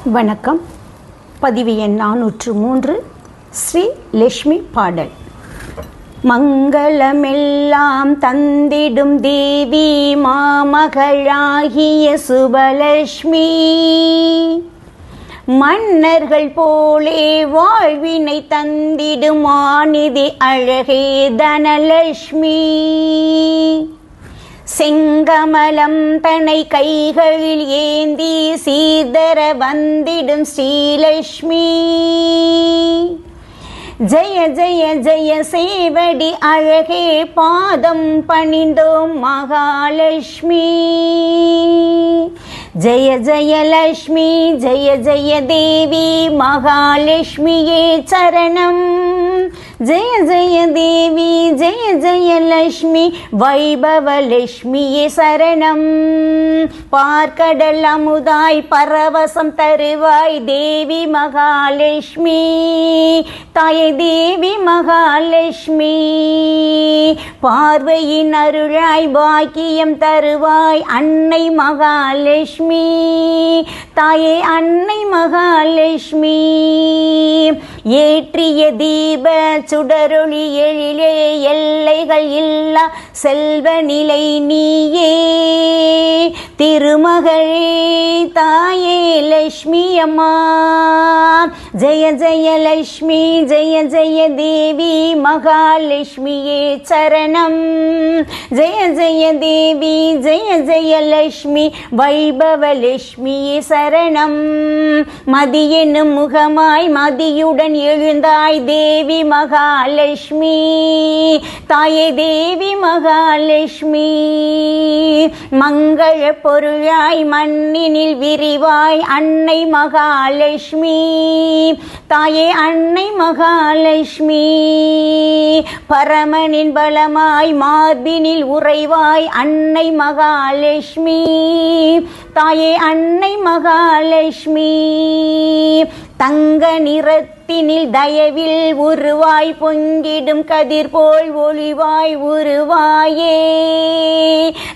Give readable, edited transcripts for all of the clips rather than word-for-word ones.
வணக்கம். பதிவு எண் 403 ஸ்ரீ லட்சுமி பாடல். மங்களமெல்லாம் தந்திடும் தேவி மாமகளாகிய சுபலட்சுமி, மன்னர்கள் போலே வாழ்வினை தந்திடும் ஆநிதி அழகே தனலட்சுமி, செங்கமலம் தனை கைகளில் ஏந்தி சீதர வந்திடும் ஸ்ரீலட்சுமி, ஜெய ஜெய ஜெய சேவடி அழகே பாதம் பணிந்தோம் மகாலட்சுமி, ஜெய ஜெய லட்சுமி ஜெய ஜெய தேவி மகாலட்சுமியே சரணம், ஜெய ஜெய தேவி ஜெய ஜெய லட்சுமி வைபவ லட்சுமியே சரணம், பார்க்கடல் அமுதாய் பரவசம் தருவாய் தேவி மகாலட்சுமி, தாயை தேவி மகாலட்சுமி, பார்வையின் அருளாய் பாக்கியம் தருவாய் அன்னை மகாலட்சுமி, தாயே அன்னை மகாலட்சுமி, ஏற்றிய தீப சுடரொளி எழிலே எல்லைகள் இல்லா செல்வ நிலை நீயே, திருமகளே தாயே லட்சுமி அம்மா, ஜெய ஜெய லட்சுமி ஜெய ஜெய தேவி மகாலட்சுமியே சரணம், ஜெய ஜெய தேவி ஜெய ஜெய லட்சுமி வைபவ லட்சுமியே சரணம், மதி என்னும் முகமாய் மதியுடன் எழுந்தாய் தேவி மகாலட்சுமி, தாயே தேவி மகாலட்சுமி, மங்கள பொருளாய் மண்ணினில் விரிவாய் அன்னை மகாலட்சுமி, தாயே அன்னை மகாலட்சுமி, பரமனின் பலமாய் மார்பினில் உறைவாய் அன்னை மகாலட்சுமி, தாயே அன்னை மகாலட்சுமி, தங்க நிறத்தினில் தயவில் உருவாய் பொங்கிடும் கதிர் போல் ஒளிவாய் உருவாயே,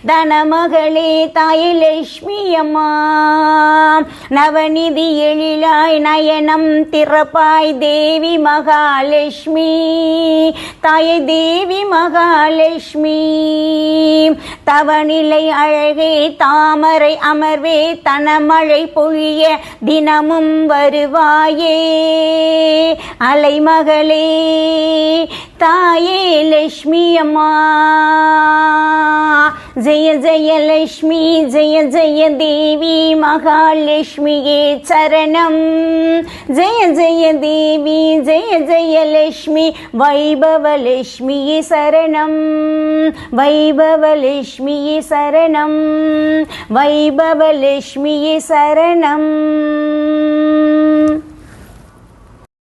தனமகளே தாயே லட்சுமி அம்மா, நவநிதி எழிலாய் நயனம் திறப்பாய் தேவி மகாலட்சுமி, தாயே தேவி மகாலட்சுமி, தவநிலை அழகே தாமரை அமர்வே தனமழை பொழிய தினமும் வருவாயே, அலைமகளே தாயே லட்சுமி அம்மா, ஜெய ஜெய லட்சுமி ஜெய ஜெய தேவி மகாலட்சுமியே சரணம், ஜெய ஜெய தேவி ஜெய ஜெய லட்சுமி வைபவ லட்சுமியே சரணம், வைபவ லட்சுமியே சரணம், வைபவ லட்சுமியே சரணம்.